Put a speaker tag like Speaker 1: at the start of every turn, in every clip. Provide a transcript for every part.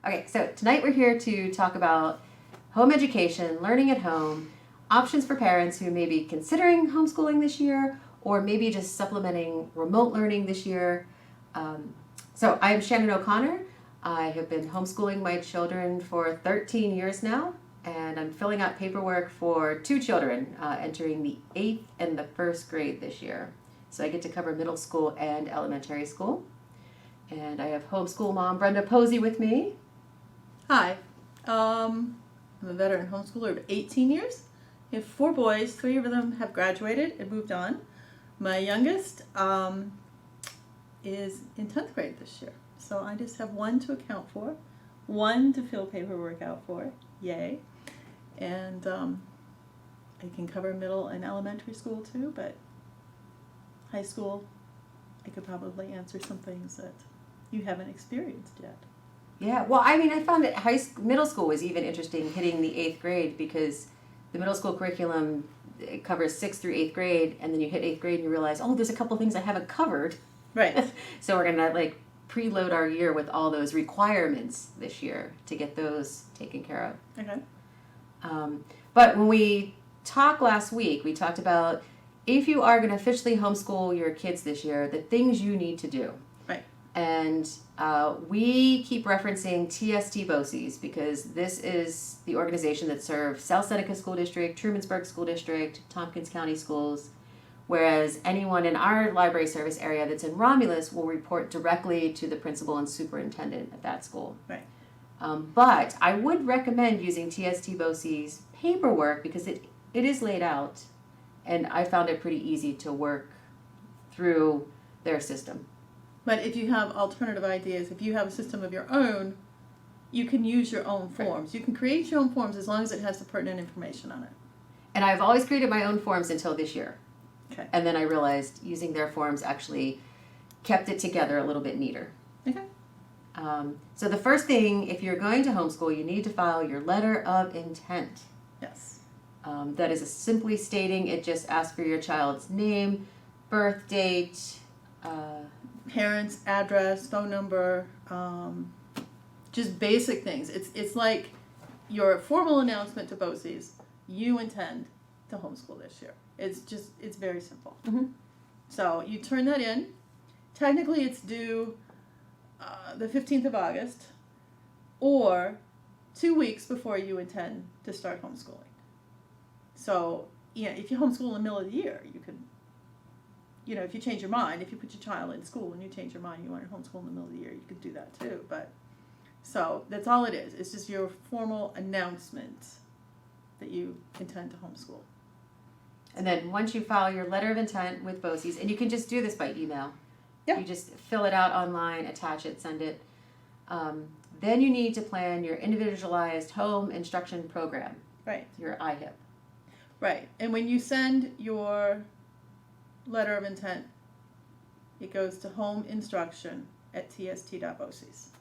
Speaker 1: Okay, so tonight we're here to talk about home education, learning at home, options for parents who may be considering homeschooling this year, or maybe just supplementing remote learning this year. So I'm Shannon O'Connor. I have been homeschooling my children for 13 years now, and I'm filling out paperwork for two children entering the 8th and the 1st grade this year. So I get to cover middle school and elementary school. And I have homeschool mom Brenda Posey with me.
Speaker 2: Hi, I'm a veteran homeschooler of 18 years. I have 4 boys, 3 of them have graduated and moved on. My youngest is in 10th grade this year. So I just have 1 to account for, 1 to fill paperwork out for, yay. And I can cover middle and elementary school too, but high school, I could probably answer some things that you haven't experienced yet.
Speaker 1: Yeah, well, I mean, I found that middle school was even interesting hitting the 8th grade because the middle school curriculum it covers 6th through 8th grade, and then you hit 8th grade and you realize, oh, there's a couple things I haven't covered.
Speaker 2: Right.
Speaker 1: So we're gonna preload our year with all those requirements this year to get those taken care of.
Speaker 2: Okay.
Speaker 1: But when we talked last week, we talked about if you are going to officially homeschool your kids this year, the things you need to do.
Speaker 2: Right.
Speaker 1: And we keep referencing TST BOCES because this is the organization that serves South Seneca School District, Trumansburg School District, Tompkins County Schools, whereas anyone in our library service area that's in Romulus will report directly to the principal and superintendent at that school.
Speaker 2: Right.
Speaker 1: But I would recommend using TST BOCES paperwork because it is laid out, and I found it pretty easy to work through their system.
Speaker 2: But if you have alternative ideas, if you have a system of your own, you can use your own forms. Right. You can create your own forms as long as it has the pertinent information on it.
Speaker 1: And I've always created my own forms until this year.
Speaker 2: Okay.
Speaker 1: And then I realized using their forms actually kept it together a little bit neater.
Speaker 2: Okay.
Speaker 1: So the first thing, if you're going to homeschool, you need to file your letter of intent.
Speaker 2: Yes.
Speaker 1: That is simply stating it just asks for your child's name, birth date,
Speaker 2: parents, address, phone number, just basic things. It's like your formal announcement to BOCES, you intend to homeschool this year. It's very simple.
Speaker 1: Mm-hmm.
Speaker 2: So you turn that in. Technically it's due the 15th of August or 2 weeks before you intend to start homeschooling. So, if you homeschool in the middle of the year, you could, if you change your mind, if you put your child in school and you change your mind, you want to homeschool in the middle of the year, you could do that too. But, so that's all it is. It's just your formal announcement that you intend to homeschool.
Speaker 1: And then once you file your letter of intent with BOCES, and you can just do this by email.
Speaker 2: Yeah.
Speaker 1: You just fill it out online, attach it, send it. Then you need to plan your individualized home instruction program.
Speaker 2: Right.
Speaker 1: Your IHIP.
Speaker 2: Right. And when you send your letter of intent, it goes to homeinstruction@tst.boces.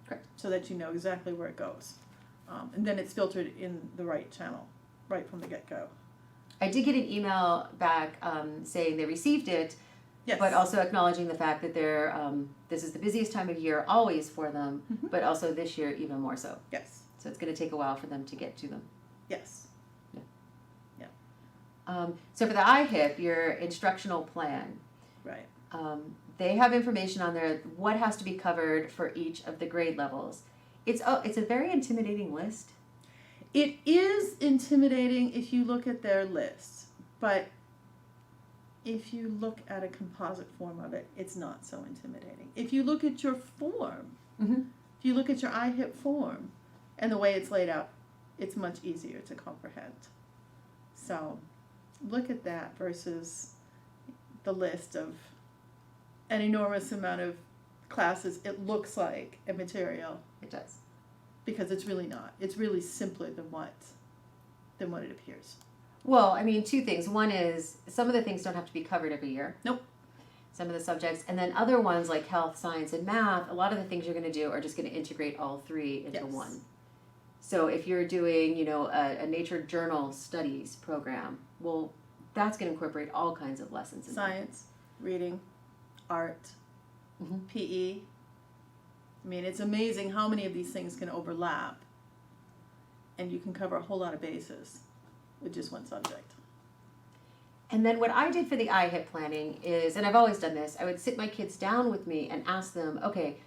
Speaker 1: Correct.
Speaker 2: So that you know exactly where it goes. And then it's filtered in the right channel, right from the get-go.
Speaker 1: I did get an email back saying they received it,
Speaker 2: Yes.
Speaker 1: but also acknowledging the fact that this is the busiest time of year always for them,
Speaker 2: Mm-hmm.
Speaker 1: but also this year even more so.
Speaker 2: Yes.
Speaker 1: So it's going to take a while for them to get to them.
Speaker 2: Yes.
Speaker 1: So for the IHIP, your instructional plan,
Speaker 2: Right.
Speaker 1: they have information on there what has to be covered for each of the grade levels. It's a very intimidating list.
Speaker 2: It is intimidating if you look at their list, but if you look at a composite form of it, it's not so intimidating. If you look at your form,
Speaker 1: Mm-hmm.
Speaker 2: if you look at your IHIP form and the way it's laid out, it's much easier to comprehend. So look at that versus the list of an enormous amount of classes it looks like a material.
Speaker 1: It does.
Speaker 2: Because it's really not. It's really simpler than what it appears.
Speaker 1: Well, I mean, two things. One is some of the things don't have to be covered every year.
Speaker 2: Nope.
Speaker 1: Some of the subjects. And then other ones like health, science, and math, a lot of the things you're going to do are just going to integrate all three into
Speaker 2: Yes.
Speaker 1: one. So if you're doing, a nature journal studies program, well, that's going to incorporate all kinds of lessons.
Speaker 2: Science, reading, art,
Speaker 1: Mhm.
Speaker 2: PE, I mean, it's amazing how many of these things can overlap, and you can cover a whole lot of bases with just one subject.
Speaker 1: And then what I did for the IHIP planning is, and I've always done this, I would sit my kids down with me and ask them, okay,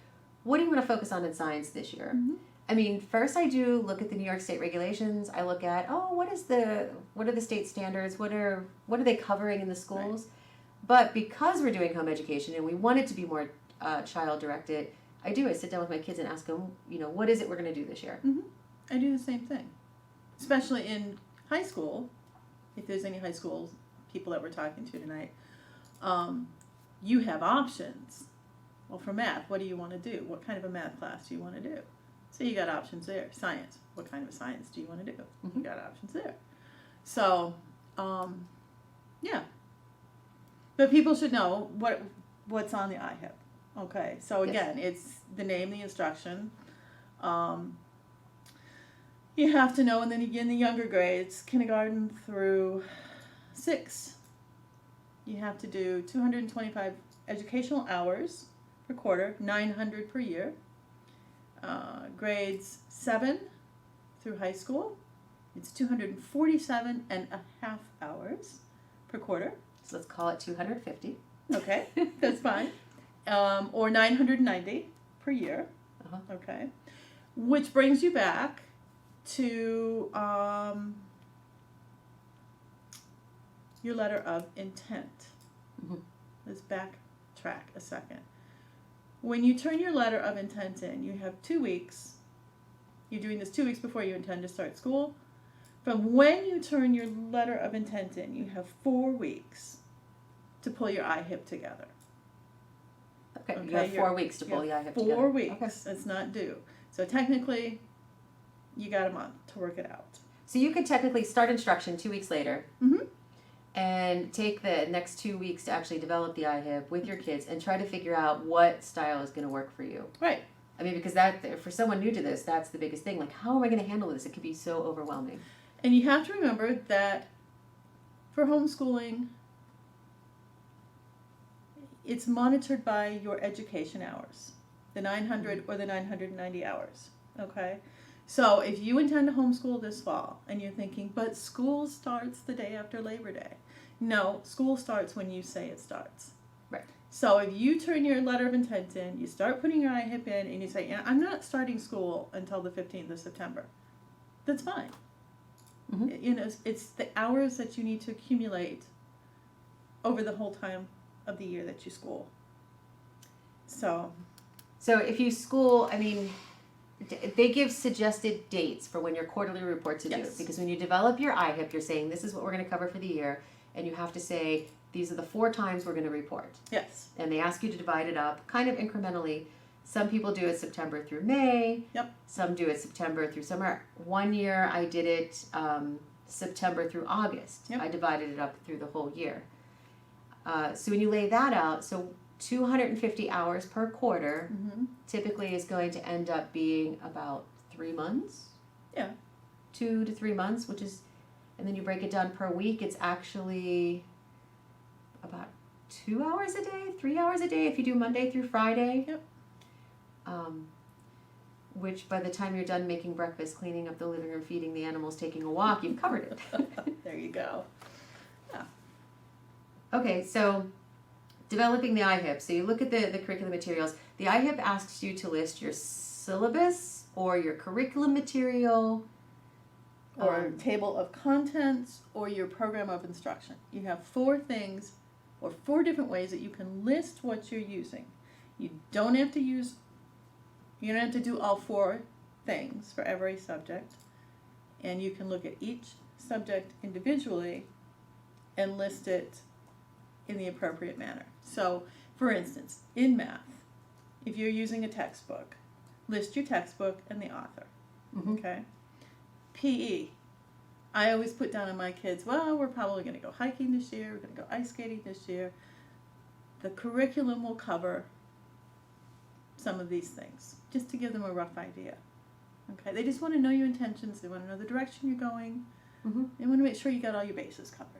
Speaker 1: what do you want to focus on in science this year?
Speaker 2: Mm-hmm.
Speaker 1: I mean, first I do look at the New York State regulations. I look at, what are the state standards? What are they covering in the schools? Right. But because we're doing home education and we want it to be more child directed, I sit down with my kids and ask them, what is it we're going to do this year?
Speaker 2: Mm-hmm. I do the same thing, especially in high school. If there's any high school people that we're talking to tonight, you have options. Well, for math, what do you want to do? What kind of a math class do you want to do? So you got options there. Science, what kind of science do you want to do?
Speaker 1: Mm-hmm.
Speaker 2: You got options there. So, yeah. But people should know what's on the IHIP. Okay, so again, It's the name, the instruction. You have to know, and then again, the younger grades, kindergarten through 6, you have to do 225 educational hours per quarter, 900 per year. Grades 7 through high school, it's 247 and a half hours per quarter.
Speaker 1: So let's call it 250.
Speaker 2: Okay, that's fine. Or 990 per year.
Speaker 1: Uh-huh.
Speaker 2: Okay, which brings you back to your letter of intent.
Speaker 1: Mm-hmm.
Speaker 2: Let's backtrack a second. When you turn your letter of intent in, you have 2 weeks. You're doing this 2 weeks before you intend to start school. From when you turn your letter of intent in, you have 4 weeks to pull your IHIP together.
Speaker 1: Okay, you have 4 weeks to pull the IHIP together.
Speaker 2: 4 weeks.
Speaker 1: Okay.
Speaker 2: It's not due. So technically, you got a month to work it out.
Speaker 1: So you could technically start instruction 2 weeks later.
Speaker 2: Mm-hmm.
Speaker 1: And take the next 2 weeks to actually develop the IHIP with your kids and try to figure out what style is going to work for you.
Speaker 2: Right.
Speaker 1: I mean, because that, for someone new to this, that's the biggest thing. Like, how am I going to handle this? It could be so overwhelming.
Speaker 2: And you have to remember that for homeschooling, it's monitored by your education hours, the 900 or the 990 hours, okay? So if you intend to homeschool this fall and you're thinking, but school starts the day after Labor Day. No, school starts when you say it starts.
Speaker 1: Right.
Speaker 2: So if you turn your letter of intent in, you start putting your IHIP in, and you say, I'm not starting school until the 15th of September. That's fine.
Speaker 1: Mm-hmm.
Speaker 2: It's the hours that you need to accumulate over the whole time of the year that you school. So
Speaker 1: if you school, I mean, they give suggested dates for when your quarterly reports are due. Because when you develop your IHIP, you're saying this is what we're going to cover for the year, and you have to say these are the 4 times we're going to report.
Speaker 2: Yes.
Speaker 1: And they ask you to divide it up kind of incrementally. Some people do it September through May.
Speaker 2: Yep.
Speaker 1: Some do it September through summer. One year I did it September through August.
Speaker 2: Yep.
Speaker 1: I divided it up through the whole year. So when you lay that out, so 250 hours per quarter typically is going to end up being about 3 months.
Speaker 2: Yeah.
Speaker 1: 2 to 3 months, which is, and then you break it down per week, it's actually about 2 hours a day, 3 hours a day if you do Monday through Friday.
Speaker 2: Yep.
Speaker 1: Which by the time you're done making breakfast, cleaning up the living room, feeding the animals, taking a walk, you've covered it.
Speaker 2: There you go. Yeah.
Speaker 1: Okay, so developing the IHIP. So you look at the curriculum materials. The IHIP asks you to list your syllabus or your curriculum material.
Speaker 2: Or table of contents or your program of instruction. You have 4 things or 4 different ways that you can list what you're using. You don't have to do all 4 things for every subject. And you can look at each subject individually and list it in the appropriate manner. So, for instance, in math, if you're using a textbook, list your textbook and the author.
Speaker 1: Mm-hmm.
Speaker 2: Okay? PE. I always put down on my kids, well, we're probably going to go hiking this year, we're going to go ice skating this year. The curriculum will cover some of these things, just to give them a rough idea. Okay? They just want to know your intentions, they want to know the direction you're going, they want to make sure you got all your bases covered.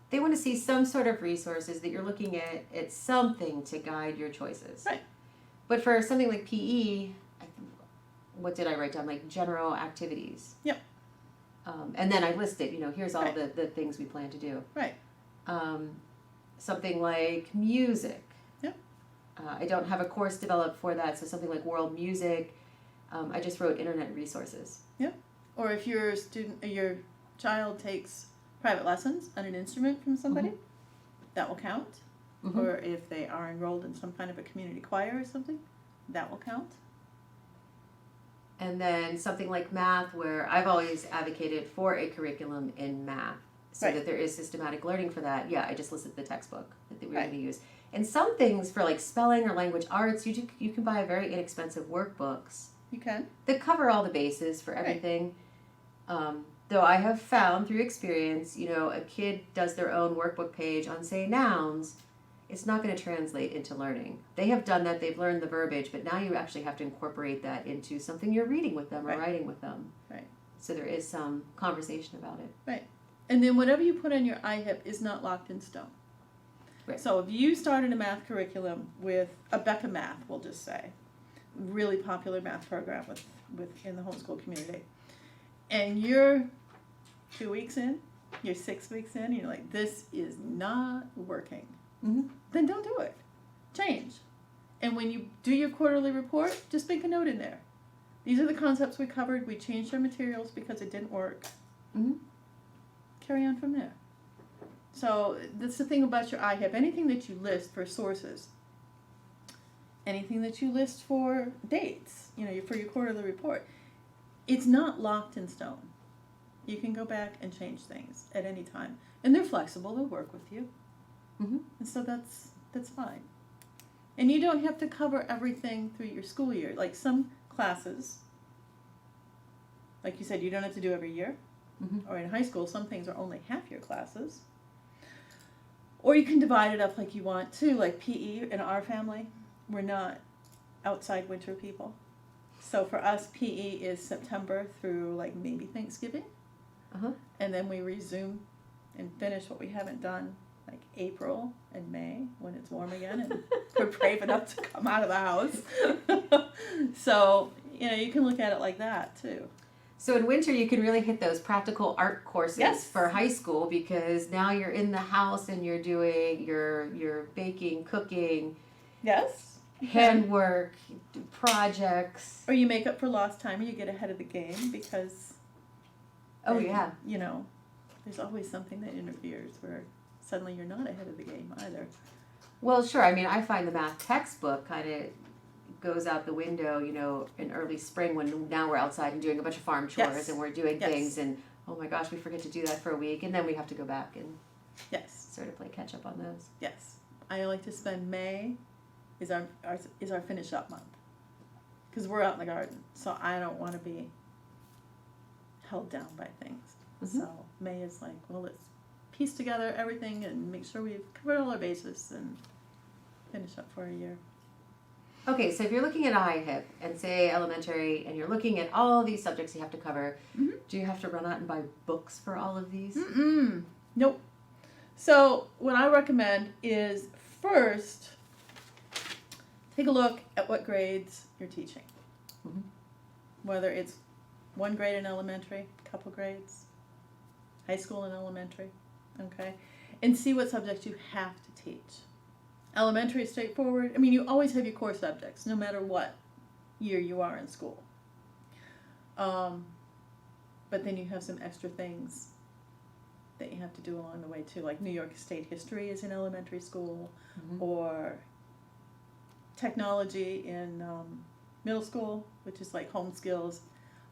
Speaker 1: They want to see some sort of resources that you're looking at something to guide your choices.
Speaker 2: Right.
Speaker 1: But for something like PE, what did I write down? Like general activities.
Speaker 2: Yep.
Speaker 1: And then I listed, here's all
Speaker 2: Right.
Speaker 1: the things we plan to do.
Speaker 2: Right.
Speaker 1: Something like music.
Speaker 2: Yep.
Speaker 1: I don't have a course developed for that, so something like world music. I just wrote internet resources.
Speaker 2: Yep. Or if your child takes private lessons on an instrument from somebody, that will count.
Speaker 1: Mm-hmm.
Speaker 2: Or if they are enrolled in some kind of a community choir or something, that will count.
Speaker 1: And then something like math, where I've always advocated for a curriculum in math, so
Speaker 2: Right.
Speaker 1: that there is systematic learning for that. Yeah, I just listed the textbook that we were
Speaker 2: Right.
Speaker 1: going to use. And some things for like spelling or language arts, you can buy very inexpensive workbooks
Speaker 2: You can.
Speaker 1: that cover all the bases for everything. Though I have found through experience, a kid does their own workbook page on, say, nouns, it's not going to translate into learning. They have done that, they've learned the verbiage, but now you actually have to incorporate that into something you're reading with them or
Speaker 2: Right.
Speaker 1: writing with them.
Speaker 2: Right.
Speaker 1: So there is some conversation about it.
Speaker 2: Right. And then whatever you put on your IHIP is not locked in stone.
Speaker 1: Right.
Speaker 2: So if you started a math curriculum with a Becca Math, we'll just say, really popular math program with in the homeschool community, and you're 2 weeks in, you're 6 weeks in, and you're like, this is not working, then don't do it. Change. And when you do your quarterly report, just make a note in there. These are the concepts we covered. We changed our materials because it didn't work. Carry on from there. So that's the thing about your IHIP. Anything that you list for sources, anything that you list for dates, for your quarterly report, it's not locked in stone. You can go back and change things at any time. And they're flexible. They'll work with you. And so that's fine. And you don't have to cover everything through your school year. Like some classes, like you said, you don't have to do every year. Or in high school, some things are only half your classes. Or you can divide it up like you want to, like PE in our family. We're not outside winter people. So for us, PE is September through like maybe Thanksgiving. And then we resume and finish what we haven't done like April and May when it's warm again and we're brave enough to come out of the house. So, you can look at it like that too.
Speaker 1: So in winter, you can really hit those practical art courses
Speaker 2: Yes.
Speaker 1: for high school, because now you're in the house and you're doing your baking, cooking,
Speaker 2: Yes.
Speaker 1: handwork, projects.
Speaker 2: Or you make up for lost time, or you get ahead of the game because
Speaker 1: Oh yeah.
Speaker 2: There's always something that interferes where suddenly you're not ahead of the game either.
Speaker 1: Well, sure. I mean, I find the math textbook kind of goes out the window, in early spring when now we're outside and doing a bunch of farm chores
Speaker 2: Yes.
Speaker 1: and we're doing
Speaker 2: Yes.
Speaker 1: things, and oh my gosh, we forget to do that for a week, and then we have to go back and
Speaker 2: Yes.
Speaker 1: sort of play catch up on those.
Speaker 2: Yes. I like to spend May is our finish up month because we're out in the garden, so I don't want to be held down by things. So May is like, well, let's piece together everything and make sure we've covered all our bases and finish up for a year.
Speaker 1: Okay, so if you're looking at IHIP and say elementary, and you're looking at all these subjects you have to cover, do you have to run out and buy books for all of these?
Speaker 2: Nope. So what I recommend is first take a look at what grades you're teaching. Whether it's one grade in elementary, couple grades, high school and elementary, okay? And see what subjects you have to teach. Elementary is straightforward. I mean, you always have your core subjects, no matter what year you are in school. But then you have some extra things that you have to do along the way too, like New York State history is in elementary school, or technology in middle school, which is like home skills,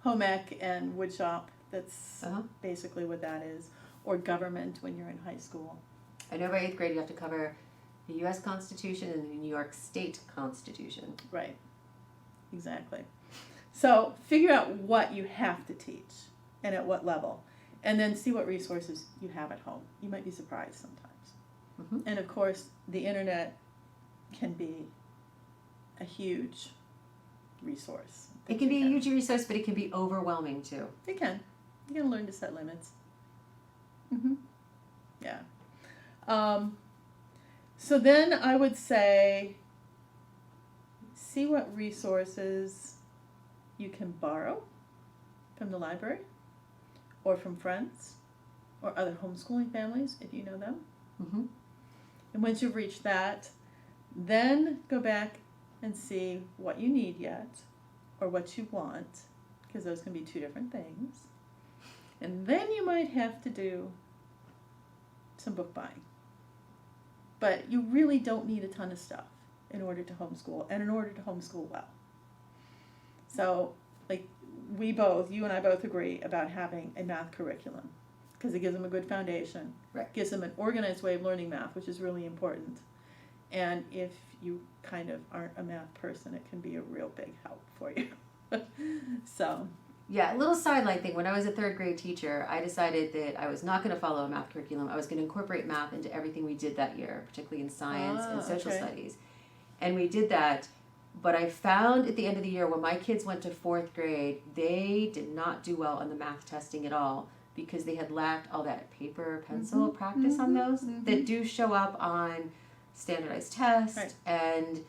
Speaker 2: home ec and woodshop. That's basically what that is. Or government when you're in high school.
Speaker 1: I know by 8th grade you have to cover the U.S. Constitution and the New York State Constitution.
Speaker 2: Right. Exactly. So figure out what you have to teach and at what level. And then see what resources you have at home. You might be surprised sometimes. And of course, the internet can be a huge resource.
Speaker 1: It can be a huge resource, but it can be overwhelming too.
Speaker 2: It can. You gotta learn to set limits. Yeah. So then I would say see what resources you can borrow from the library or from friends or other homeschooling families if you know them.
Speaker 1: Mm-hmm.
Speaker 2: And once you've reached that, then go back and see what you need yet or what you want, because those can be two different things. And then you might have to do some book buying. But you really don't need a ton of stuff in order to homeschool and in order to homeschool well. So, like, you and I both agree about having a math curriculum because it gives them a good foundation.
Speaker 1: Right.
Speaker 2: Gives them an organized way of learning math, which is really important. And if you kind of aren't a math person, it can be a real big help for you. So.
Speaker 1: Yeah, a little sideline thing. When I was a third grade teacher, I decided that I was not going to follow a math curriculum. I was going to incorporate math into everything we did that year, particularly in science and social studies. And we did that. But I found at the end of the year, when my kids went to fourth grade, they did not do well on the math testing at all because they had lacked all that paper, pencil practice on those that do show up on standardized tests.
Speaker 2: Right.
Speaker 1: And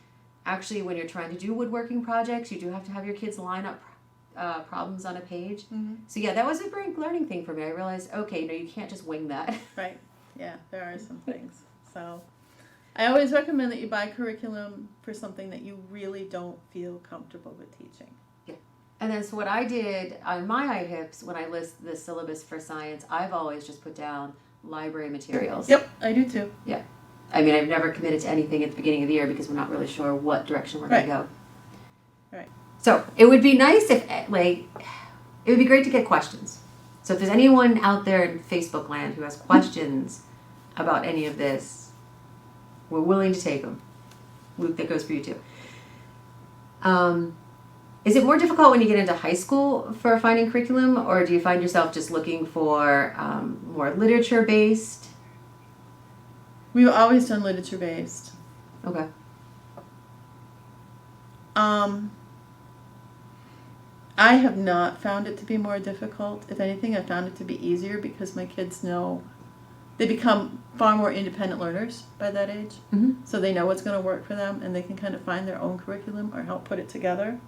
Speaker 1: actually, when you're trying to do woodworking projects, you do have to have your kids line up problems on a page. So yeah, that was a great learning thing for me. I realized, okay, no, you can't just wing that.
Speaker 2: Right. Yeah, there are some things. So I always recommend that you buy curriculum for something that you really don't feel comfortable with teaching.
Speaker 1: Yeah. And then so what I did on my iHips, when I list the syllabus for science, I've always just put down library materials.
Speaker 2: Yep, I do too.
Speaker 1: Yeah. I mean, I've never committed to anything at the beginning of the year because we're not really sure what direction we're going to go.
Speaker 2: Right.
Speaker 1: So it would be nice if, like, it would be great to get questions. So if there's anyone out there in Facebook land who has questions about any of this, we're willing to take them. Luke, that goes for you too. Is it more difficult when you get into high school for finding curriculum, or do you find yourself just looking for more literature-based?
Speaker 2: We've always done literature-based.
Speaker 1: Okay.
Speaker 2: I have not found it to be more difficult. If anything, I found it to be easier because my kids know, they become far more independent learners by that age. So they know what's going to work for them and they can kind of find their own curriculum or help put it together.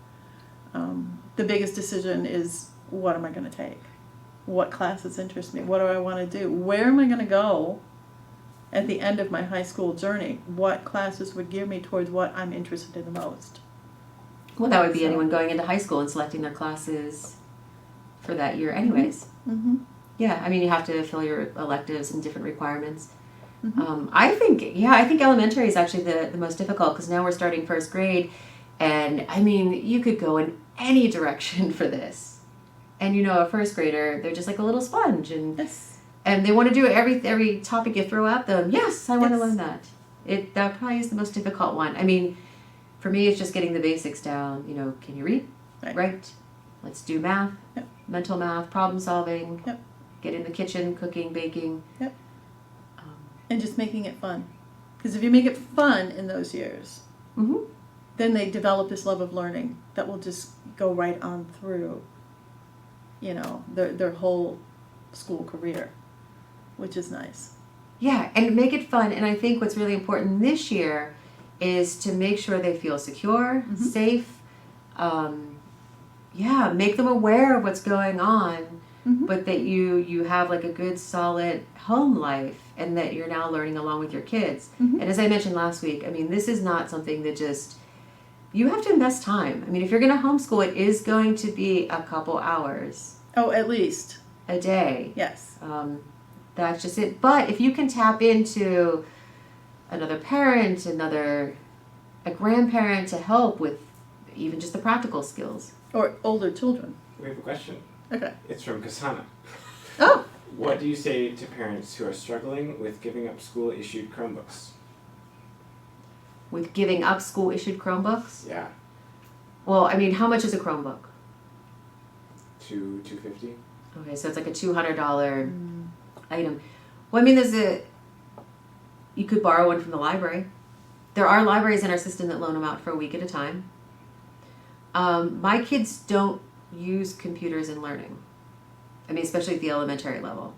Speaker 2: The biggest decision is, what am I going to take? What classes interest me? What do I want to do? Where am I going to go at the end of my high school journey? What classes would gear me towards what I'm interested in the most?
Speaker 1: Well, that would be anyone going into high school and selecting their classes for that year anyways. Yeah, I mean, you have to fill your electives and different requirements. I think elementary is actually the most difficult because now we're starting first grade. And, I mean, you could go in any direction for this. And, you know, a first grader, they're just like a little sponge. And and they want to do every topic you throw at them. Yes, I want to learn that. That probably is the most difficult one. I mean, for me, it's just getting the basics down. You know, can you read? Right. Let's do math. Mental math, problem solving. Get in the kitchen, cooking, baking.
Speaker 2: And just making it fun. Because if you make it fun in those years, then they develop this love of learning that will just go right on through, you know, their whole school career, which is nice.
Speaker 1: Yeah, and make it fun. And I think what's really important this year is to make sure they feel secure, safe. Make them aware of what's going on, but that you have like a good, solid home life and that you're now learning along with your kids. And as I mentioned last week, I mean, this is not something that just, you have to invest time. I mean, if you're going to homeschool, it is going to be a couple hours.
Speaker 2: Oh, at least.
Speaker 1: A day.
Speaker 2: Yes.
Speaker 1: That's just it. But if you can tap into another parent, a grandparent to help with even just the practical skills.
Speaker 2: Or older children.
Speaker 3: We have a question.
Speaker 2: Okay.
Speaker 3: It's from Kasana.
Speaker 2: Oh!
Speaker 3: What do you say to parents who are struggling with giving up school-issued Chromebooks?
Speaker 1: With giving up school-issued Chromebooks?
Speaker 3: Yeah.
Speaker 1: Well, I mean, how much is a Chromebook?
Speaker 3: $250.
Speaker 1: Okay, so it's like a $200 item. Well, I mean, you could borrow one from the library. There are libraries in our system that loan them out for a week at a time. My kids don't use computers in learning. I mean, especially at the elementary level.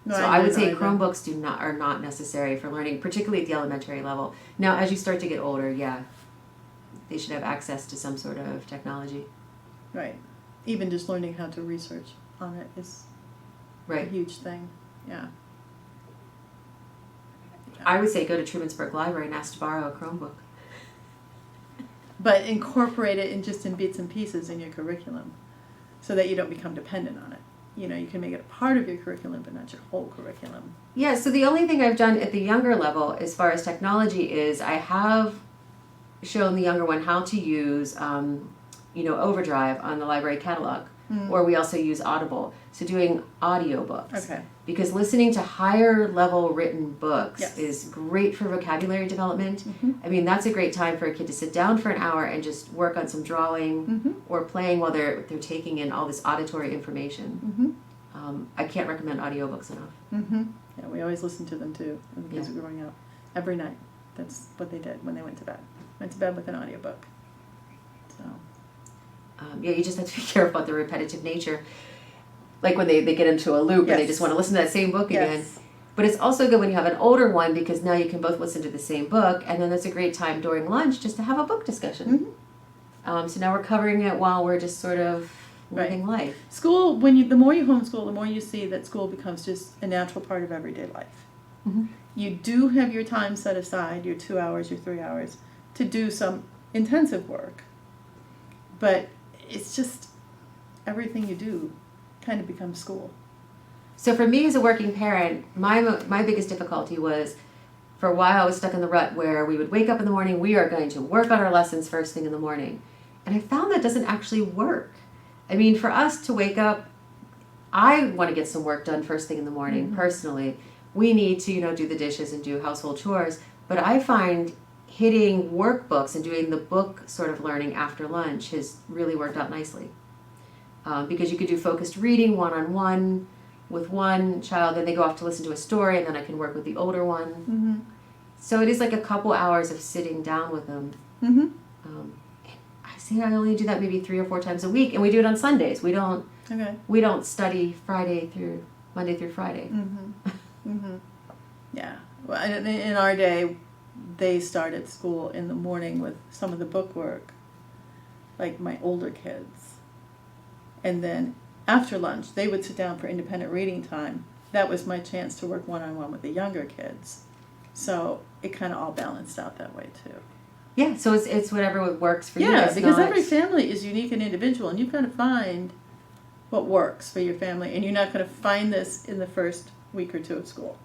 Speaker 2: No,
Speaker 1: So I would say Chromebooks are not necessary for learning, particularly at the elementary level. Now, as you start to get older, yeah, they should have access to some sort of technology.
Speaker 2: Right. Even just learning how to research on it is a
Speaker 1: Right.
Speaker 2: huge thing. Yeah.
Speaker 1: I would say go to Trumansburg Library and ask to borrow a Chromebook.
Speaker 2: But incorporate it in bits and pieces in your curriculum so that you don't become dependent on it. You know, you can make it a part of your curriculum, but not your whole curriculum.
Speaker 1: Yeah, so the only thing I've done at the younger level as far as technology is I have shown the younger one how to use, Overdrive on the library catalog, or we also use Audible. So doing audiobooks.
Speaker 2: Okay.
Speaker 1: Because listening to higher level written books
Speaker 2: Yes.
Speaker 1: is great for vocabulary development.
Speaker 2: Mm-hmm.
Speaker 1: I mean, that's a great time for a kid to sit down for an hour and just work on some drawing
Speaker 2: Mm-hmm.
Speaker 1: or playing while they're taking in all this auditory information.
Speaker 2: Mm-hmm.
Speaker 1: I can't recommend audiobooks enough.
Speaker 2: Mm-hmm. Yeah, we always listened to them too when the kids
Speaker 1: Yeah.
Speaker 2: were growing up. Every night. That's what they did when they went to bed. Went to bed with an audiobook. So.
Speaker 1: You just have to be careful about the repetitive nature. Like when they get into a loop and they
Speaker 2: Yes.
Speaker 1: just want to listen to that same book again.
Speaker 2: Yes.
Speaker 1: But it's also good when you have an older one because now you can both listen to the same book, and then that's a great time during lunch just to have a book discussion.
Speaker 2: Mm-hmm.
Speaker 1: So now we're covering it while we're just sort of living life.
Speaker 2: School, the more you homeschool, the more you see that school becomes just a natural part of everyday life.
Speaker 1: Mm-hmm.
Speaker 2: You do have your time set aside, your 2 hours, your 3 hours, to do some intensive work. But it's just everything you do kind of becomes school.
Speaker 1: So for me as a working parent, my biggest difficulty was for a while I was stuck in the rut where we would wake up in the morning, we are going to work on our lessons first thing in the morning. And I found that doesn't actually work. I mean, for us to wake up, I want to get some work done first thing in the morning,
Speaker 2: Mm-hmm.
Speaker 1: personally. We need to, do the dishes and do household chores. But I find hitting workbooks and doing the book sort of learning after lunch has really worked out nicely. Because you could do focused reading one-on-one with one child, then they go off to listen to a story, and then I can work with the older one.
Speaker 2: Mm-hmm.
Speaker 1: So it is like a couple hours of sitting down with them.
Speaker 2: Mm-hmm.
Speaker 1: I only do that maybe 3 or 4 times a week, and we do it on Sundays. We don't study Monday through Friday.
Speaker 2: Mm-hmm. Mm-hmm. Yeah. Well, in our day, they started school in the morning with some of the book work, like my older kids. And then after lunch, they would sit down for independent reading time. That was my chance to work one-on-one with the younger kids. So it kind of all balanced out that way too.
Speaker 1: Yeah, so it's whatever works for you.
Speaker 2: Yeah,
Speaker 1: It's
Speaker 2: because
Speaker 1: not-
Speaker 2: every family is unique and individual, and you've got to find what works for your family. And you're not going to find this in the first week or 2 of school.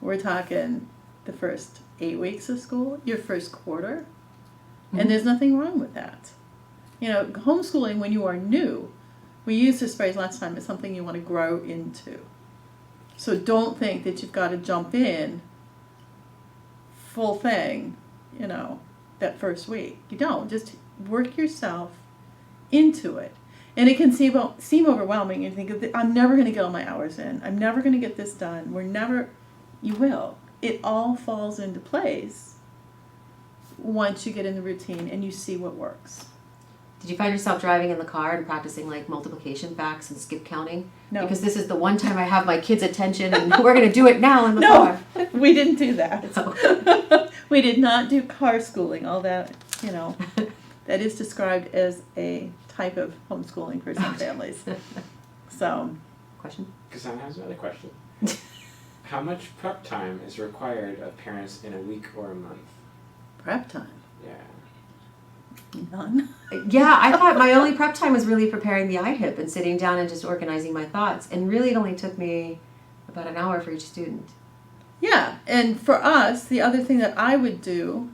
Speaker 2: We're talking the first 8 weeks of school, your first quarter, and there's nothing wrong with that. Homeschooling when you are new, we used this phrase last time, is something you want to grow into. So don't think that you've got to jump in full thing, that first week. You don't. Just work yourself into it. And it can seem overwhelming. You think, I'm never going to get all my hours in. I'm never going to get this done. You will. It all falls into place once you get in the routine and you see what works.
Speaker 1: Did you find yourself driving in the car and practicing like multiplication facts and skip counting?
Speaker 2: No.
Speaker 1: Because this is the one time I have my kids' attention and we're going to do it now in the car.
Speaker 2: No, we didn't do that.
Speaker 1: No.
Speaker 2: We did not do car schooling, all that, that is described as a type of homeschooling for some families. So.
Speaker 1: Question?
Speaker 3: Cassandra has another question. How much prep time is required of parents in a week or a month?
Speaker 2: Prep time?
Speaker 3: Yeah.
Speaker 2: None.
Speaker 1: Yeah, I thought my only prep time was really preparing the iHip and sitting down and just organizing my thoughts. And really it only took me about an hour for each student.
Speaker 2: Yeah, and for us, the other thing that I would do,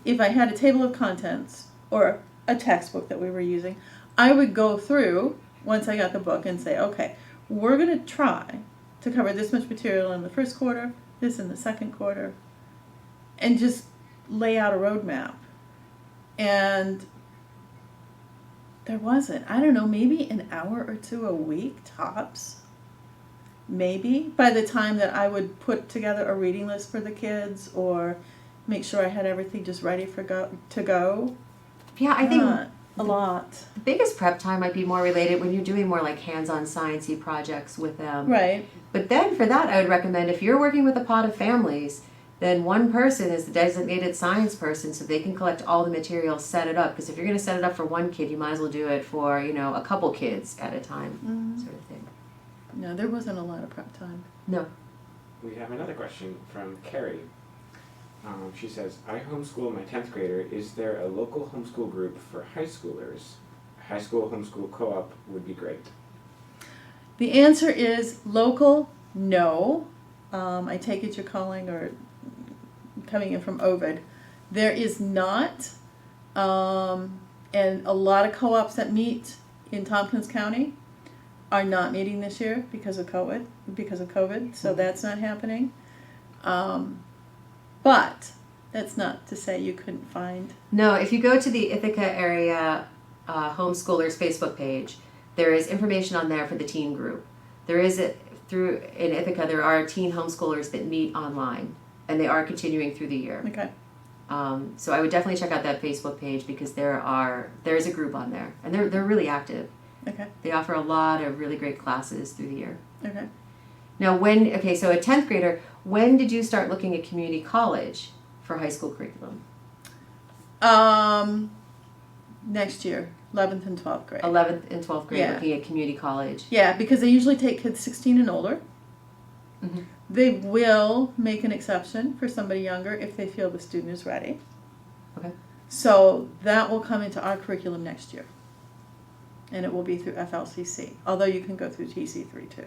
Speaker 2: if I had a table of contents or a textbook that we were using, I would go through, once I got the book, and say, okay, we're going to try to cover this much material in the first quarter, this in the second quarter, and just lay out a roadmap. And there wasn't, I don't know, maybe an hour or 2 a week tops. Maybe by the time that I would put together a reading list for the kids or make sure I had everything just ready to go.
Speaker 1: Yeah, I think
Speaker 2: a lot.
Speaker 1: the biggest prep time might be more related when you're doing more like hands-on sciencey projects with them.
Speaker 2: Right.
Speaker 1: But then for that, I would recommend if you're working with a pot of families, then one person is the designated science person, so they can collect all the materials, set it up. Because if you're going to set it up for one kid, you might as well do it for, a couple kids at a time, sort of thing.
Speaker 2: No, there wasn't a lot of prep time.
Speaker 1: No.
Speaker 3: We have another question from Carrie. She says, I homeschool my 10th grader. Is there a local homeschool group for high schoolers? A high school homeschool co-op would be great.
Speaker 2: The answer is local, no. I take it you're calling or coming in from Ovid. There is not, and a lot of co-ops that meet in Tompkins County are not meeting this year because of COVID, so that's not happening. But that's not to say you couldn't find.
Speaker 1: No, if you go to the Ithaca area homeschoolers Facebook page, there is information on there for the teen group. There is in Ithaca, there are teen homeschoolers that meet online, and they are continuing through the year.
Speaker 2: Okay.
Speaker 1: So I would definitely check out that Facebook page because there is a group on there, and they're really active.
Speaker 2: Okay.
Speaker 1: They offer a lot of really great classes through the year.
Speaker 2: Okay.
Speaker 1: Now, so a 10th grader, when did you start looking at community college for high school curriculum?
Speaker 2: Next year, 11th and 12th grade.
Speaker 1: 11th and 12th grade,
Speaker 2: Yeah.
Speaker 1: looking at community college.
Speaker 2: Yeah, because they usually take kids 16 and older.
Speaker 1: Mm-hmm.
Speaker 2: They will make an exception for somebody younger if they feel the student is ready.
Speaker 1: Okay.
Speaker 2: So that will come into our curriculum next year. And it will be through FLCC, although you can go through TC3 too.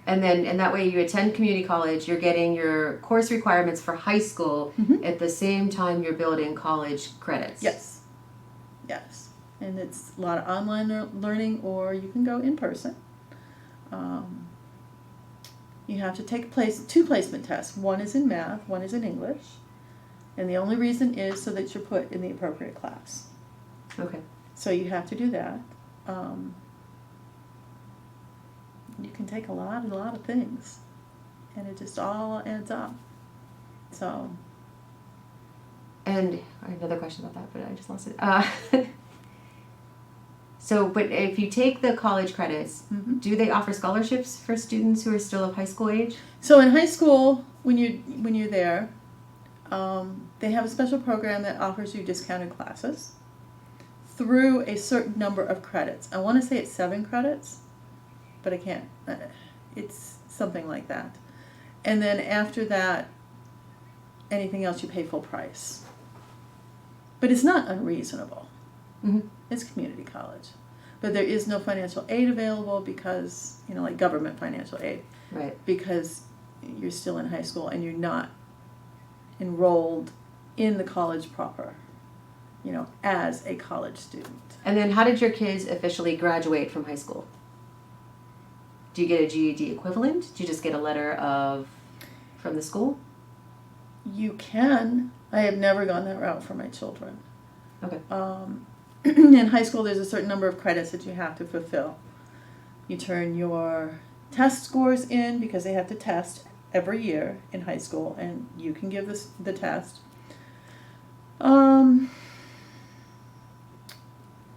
Speaker 1: And that way you attend community college, you're getting your course requirements for high school at the same time you're building college credits.
Speaker 2: Yes. Yes. And it's a lot of online learning, or you can go in person. You have to take two placement tests. One is in math, one is in English. And the only reason is so that you're put in the appropriate class.
Speaker 1: Okay.
Speaker 2: So you have to do that. You can take a lot of things, and it just all adds up. So.
Speaker 1: And I had another question about that, but I just lost it. But if you take the college credits, do they offer scholarships for students who are still of high school age?
Speaker 2: So in high school, when you're there, they have a special program that offers you discounted classes through a certain number of credits. I want to say it's 7 credits, but I can't. It's something like that. And then after that, anything else you pay full price. But it's not unreasonable.
Speaker 1: Mm-hmm.
Speaker 2: It's community college. But there is no financial aid available because, like government financial aid.
Speaker 1: Right.
Speaker 2: Because you're still in high school and you're not enrolled in the college proper, as a college student.
Speaker 1: And then how did your kids officially graduate from high school? Do you get a GED equivalent? Do you just get a letter from the school?
Speaker 2: You can. I have never gone that route for my children.
Speaker 1: Okay.
Speaker 2: In high school, there's a certain number of credits that you have to fulfill. You turn your test scores in because they have to test every year in high school, and you can give the test.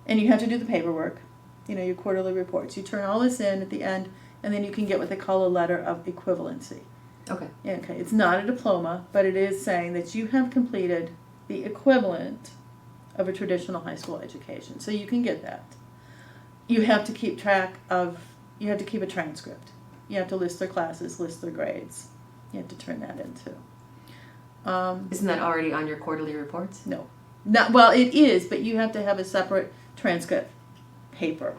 Speaker 2: And you have to do the paperwork, your quarterly reports. You turn all this in at the end, and then you can get what they call a letter of equivalency.
Speaker 1: Okay.
Speaker 2: Okay, it's not a diploma, but it is saying that you have completed the equivalent of a traditional high school education. So you can get that. You have to keep a transcript. You have to list their classes, list their grades. You have to turn that in too.
Speaker 1: Isn't that already on your quarterly reports?
Speaker 2: No. Well, it is, but you have to have a separate transcript paper.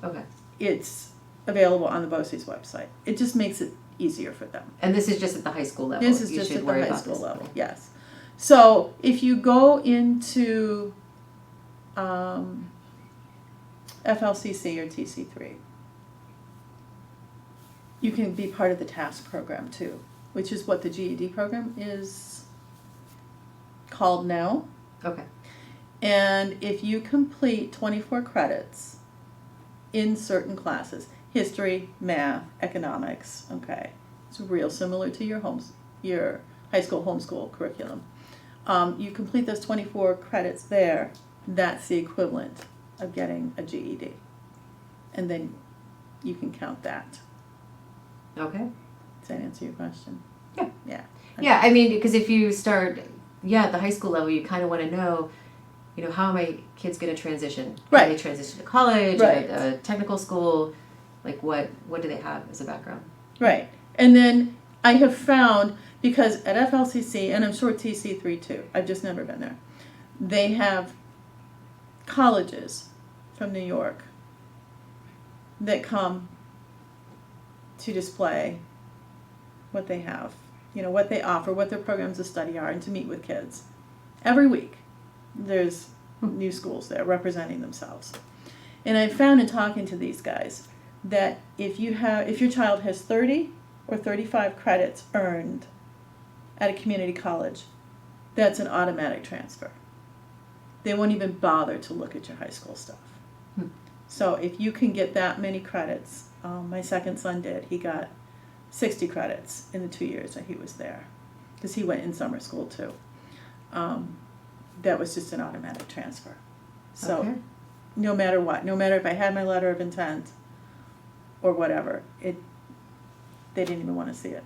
Speaker 1: Okay.
Speaker 2: It's available on the BOCES website. It just makes it easier for them.
Speaker 1: And this is just at the high school level?
Speaker 2: This is
Speaker 1: you
Speaker 2: just
Speaker 1: should
Speaker 2: at the
Speaker 1: worry
Speaker 2: high
Speaker 1: about
Speaker 2: school
Speaker 1: this.
Speaker 2: level, yes. So if you go into FLCC or TC3, you can be part of the TASK program too, which is what the GED program is called now.
Speaker 1: Okay.
Speaker 2: And if you complete 24 credits in certain classes, history, math, economics, okay, it's real similar to your high school homeschool curriculum. You complete those 24 credits there, that's the equivalent of getting a GED. And then you can count that.
Speaker 1: Okay.
Speaker 2: Does that answer your question?
Speaker 1: Yeah.
Speaker 2: Yeah.
Speaker 1: Yeah, I mean, because if you start, at the high school level, you kind of want to know, how are my kids going to transition?
Speaker 2: Right.
Speaker 1: Do they transition to college,
Speaker 2: Right.
Speaker 1: a technical school? Like, what do they have as a background?
Speaker 2: Right. And then I have found, because at FLCC, and I'm sure TC3 too, I've just never been there, they have colleges from New York that come to display what they have, what they offer, what their programs of study are, and to meet with kids. Every week, there's new schools there representing themselves. And I found in talking to these guys that if your child has 30 or 35 credits earned at a community college, that's an automatic transfer. They won't even bother to look at your high school stuff. So if you can get that many credits, my second son did. He got 60 credits in the 2 years that he was there, because he went in summer school too. That was just an automatic transfer. So
Speaker 1: Okay.
Speaker 2: no matter what, no matter if I had my letter of intent or whatever, they didn't even want to see it.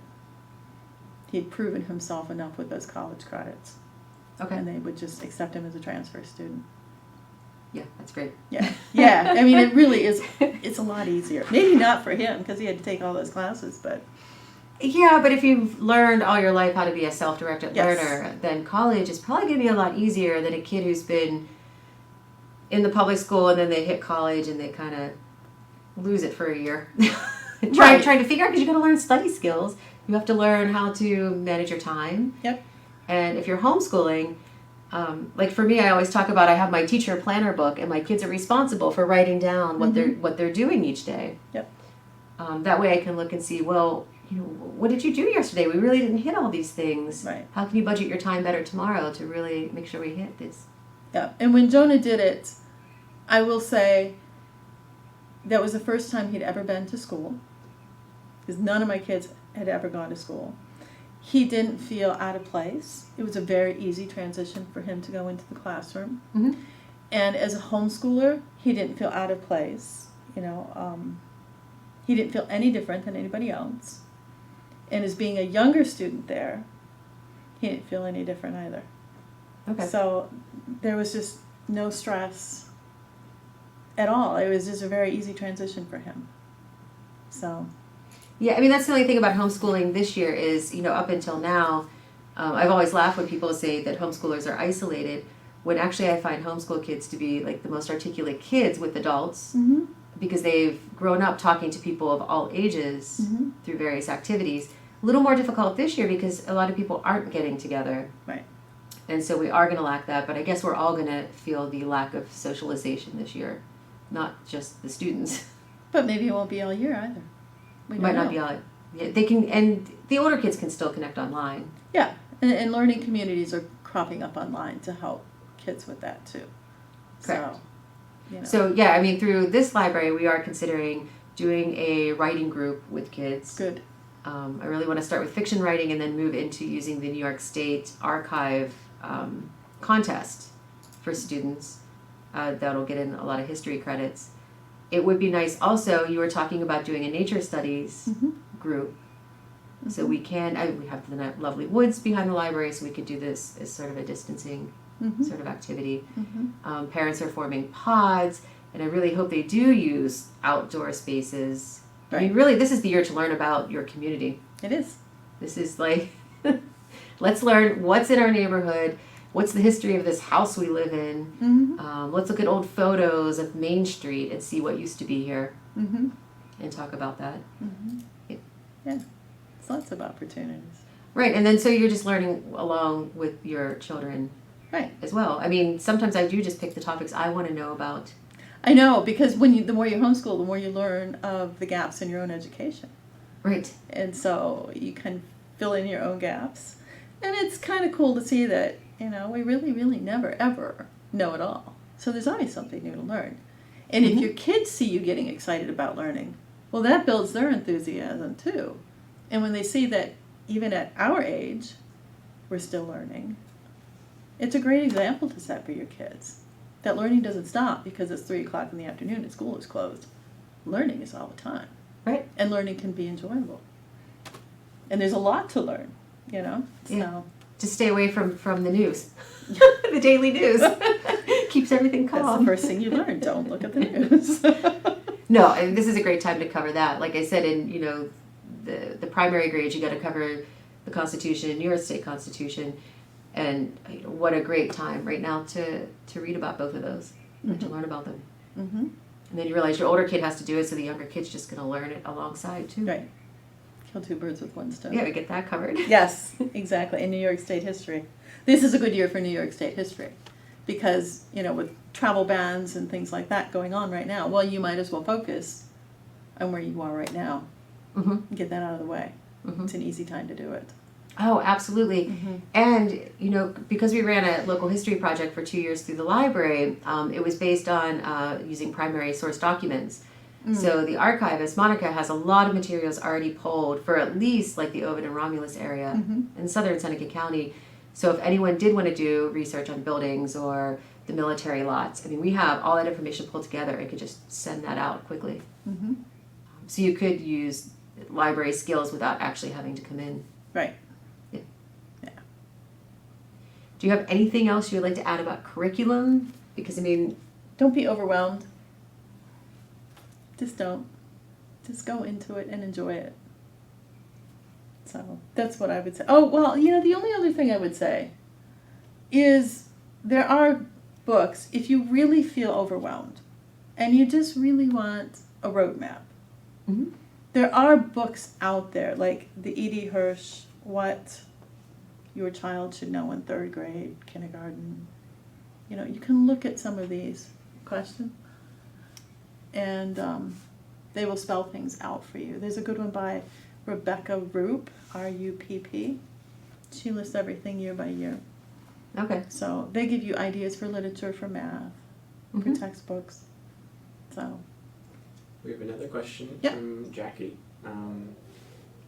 Speaker 2: He'd proven himself enough with those college credits,
Speaker 1: Okay.
Speaker 2: and they would just accept him as a transfer student.
Speaker 1: Yeah, that's great.
Speaker 2: Yeah, yeah. I mean, it really is. It's a lot easier. Maybe not for him because he had to take all those classes, but
Speaker 1: Yeah, but if you've learned all your life how to be a self-directed
Speaker 2: Yes.
Speaker 1: learner, then college is probably going to be a lot easier than a kid who's been in the public school and then they hit college and they kind of lose it for a year.
Speaker 2: Right.
Speaker 1: Trying to figure out, because you got to learn study skills. You have to learn how to manage your time.
Speaker 2: Yep.
Speaker 1: And if you're homeschooling, like for me, I always talk about I have my teacher planner book, and my kids are responsible for writing down what they're doing each day.
Speaker 2: Yep.
Speaker 1: That way I can look and see, well, what did you do yesterday? We really didn't hit all these things.
Speaker 2: Right.
Speaker 1: How can you budget your time better tomorrow to really make sure we hit this?
Speaker 2: Yeah. And when Jonah did it, I will say that was the first time he'd ever been to school, because none of my kids had ever gone to school. He didn't feel out of place. It was a very easy transition for him to go into the classroom.
Speaker 1: Mm-hmm.
Speaker 2: And as a homeschooler, he didn't feel out of place. He didn't feel any different than anybody else. And as being a younger student there, he didn't feel any different either.
Speaker 1: Okay.
Speaker 2: So there was just no stress at all. It was just a very easy transition for him. So.
Speaker 1: Yeah, I mean, that's the only thing about homeschooling this year is, up until now, I've always laughed when people say that homeschoolers are isolated, when actually I find homeschool kids to be like the most articulate kids with adults,
Speaker 2: Mm-hmm.
Speaker 1: because they've grown up talking to people of all ages
Speaker 2: Mm-hmm.
Speaker 1: through various activities. A little more difficult this year because a lot of people aren't getting together.
Speaker 2: Right.
Speaker 1: And so we are going to lack that, but I guess we're all going to feel the lack of socialization this year, not just the students.
Speaker 2: But maybe it won't be all year either. We
Speaker 1: Might
Speaker 2: don't
Speaker 1: not
Speaker 2: know.
Speaker 1: be all. Yeah, they can, and the older kids can still connect online.
Speaker 2: Yeah, and learning communities are cropping up online to help kids with that too.
Speaker 1: Correct.
Speaker 2: So,
Speaker 1: So yeah, I mean, through this library, we are considering doing a writing group with kids.
Speaker 2: good.
Speaker 1: I really want to start with fiction writing and then move into using the New York State Archive contest for students. That'll get in a lot of history credits. It would be nice also, you were talking about doing a nature studies
Speaker 2: Mm-hmm.
Speaker 1: group. So we we have the lovely woods behind the library, so we could do this as sort of a distancing
Speaker 2: Mm-hmm.
Speaker 1: sort of activity.
Speaker 2: Mm-hmm.
Speaker 1: Parents are forming pods, and I really hope they do use outdoor spaces. I mean,
Speaker 2: Right.
Speaker 1: really, this is the year to learn about your community.
Speaker 2: It is.
Speaker 1: This is like, let's learn what's in our neighborhood, what's the history of this house we live in.
Speaker 2: Mm-hmm.
Speaker 1: Let's look at old photos of Main Street and see what used to be here
Speaker 2: Mm-hmm.
Speaker 1: and talk about that.
Speaker 2: Mm-hmm.
Speaker 1: Yeah.
Speaker 2: Yeah. It's lots of opportunities.
Speaker 1: Right, and then so you're just learning along with your children
Speaker 2: Right.
Speaker 1: as well. I mean, sometimes I do just pick the topics I want to know about.
Speaker 2: I know, because the more you homeschool, the more you learn of the gaps in your own education.
Speaker 1: Right.
Speaker 2: And so you can fill in your own gaps. And it's kind of cool to see that, we really, really never, ever know it all. So there's always something new to learn. And if your kids see you getting excited about learning, well, that builds their enthusiasm too. And when they see that even at our age, we're still learning, it's a great example to set for your kids. That learning doesn't stop because it's 3 o'clock in the afternoon and school is closed. Learning is all the time.
Speaker 1: Right.
Speaker 2: And learning can be enjoyable. And there's a lot to learn. you know?
Speaker 1: Yeah.
Speaker 2: So
Speaker 1: Just stay away from the news, the daily news. Keeps everything calm.
Speaker 2: that's the first thing you learn. Don't look at the news.
Speaker 1: No, and this is a great time to cover that. Like I said, in the primary grades, you got to cover the Constitution, New York State Constitution, and what a great time right now to read about both of those and to learn about them.
Speaker 2: Mm-hmm.
Speaker 1: And then you realize your older kid has to do it, so the younger kid's just going to learn it alongside too.
Speaker 2: Right. Kill two birds with one stone.
Speaker 1: Yeah, we get that covered.
Speaker 2: Yes, exactly. In New York State history. This is a good year for New York State history because, with travel bans and things like that going on right now, well, you might as well focus on where you are right now.
Speaker 1: Mm-hmm.
Speaker 2: Get that out of the way.
Speaker 1: Mm-hmm.
Speaker 2: It's an easy time to do it.
Speaker 1: Oh, absolutely.
Speaker 2: Mm-hmm.
Speaker 1: And, because we ran a local history project for 2 years through the library, it was based on using primary source documents. So the archivist, Monica, has a lot of materials already pulled for at least like the Ovid and Romulus area in southern Seneca County. So if anyone did want to do research on buildings or the military lots, we have all that information pulled together and could just send that out quickly.
Speaker 2: Mm-hmm.
Speaker 1: So you could use library skills without actually having to come in.
Speaker 2: Right.
Speaker 1: Yeah.
Speaker 2: Yeah.
Speaker 1: Do you have anything else you would like to add about curriculum? Because
Speaker 2: Don't be overwhelmed. Just don't. Just go into it and enjoy it. So that's what I would say. Oh, well, the only other thing I would say is there are books, if you really feel overwhelmed and you just really want a roadmap, there are books out there like the E.D. Hirsch, What Your Child Should Know in Third Grade, Kindergarten. You can look at some of these questions. And they will spell things out for you. There's a good one by Rebecca Rupp, R-U-P-P. She lists everything year by year.
Speaker 1: Okay.
Speaker 2: So they give you ideas for literature, for math, for textbooks. So.
Speaker 3: We have another question
Speaker 2: Yep.
Speaker 3: from Jackie,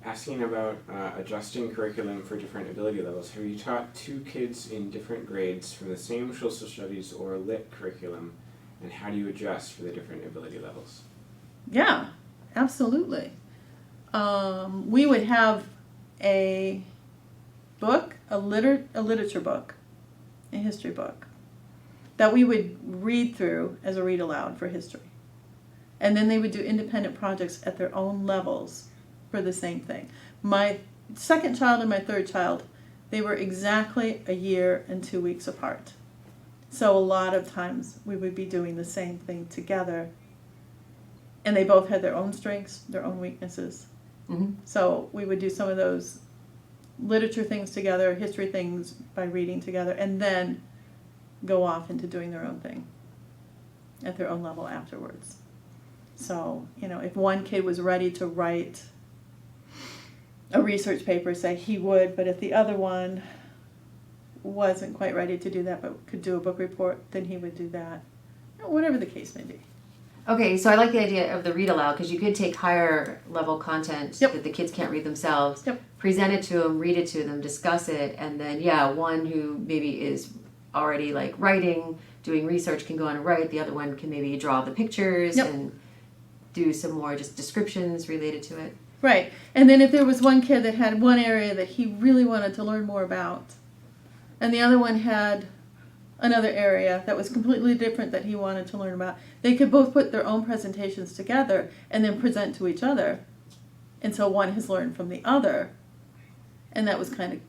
Speaker 3: asking about adjusting curriculum for different ability levels. Have you taught two kids in different grades from the same social studies or lit curriculum? And how do you adjust for the different ability levels?
Speaker 2: Yeah, absolutely. We would have a book, a literature book, a history book, that we would read through as a read aloud for history. And then they would do independent projects at their own levels for the same thing. My second child and my third child, they were exactly a year and 2 weeks apart. So a lot of times we would be doing the same thing together. And they both had their own strengths, their own weaknesses.
Speaker 1: Mm-hmm.
Speaker 2: So we would do some of those literature things together, history things by reading together, and then go off into doing their own thing at their own level afterwards. So, if one kid was ready to write a research paper, say he would, but if the other one wasn't quite ready to do that but could do a book report, then he would do that. Whatever the case may be.
Speaker 1: Okay, so I like the idea of the read aloud because you could take higher level content
Speaker 2: Yep.
Speaker 1: that the kids can't read themselves,
Speaker 2: Yep.
Speaker 1: present it to them, read it to them, discuss it, and then one who maybe is already like writing, doing research can go on and write. The other one can maybe draw the pictures
Speaker 2: Yep.
Speaker 1: and do some more just descriptions related to it.
Speaker 2: Right. And then if there was one kid that had one area that he really wanted to learn more about, and the other one had another area that was completely different that he wanted to learn about, they could both put their own presentations together and then present to each other. And so one has learned from the other. And that was kind of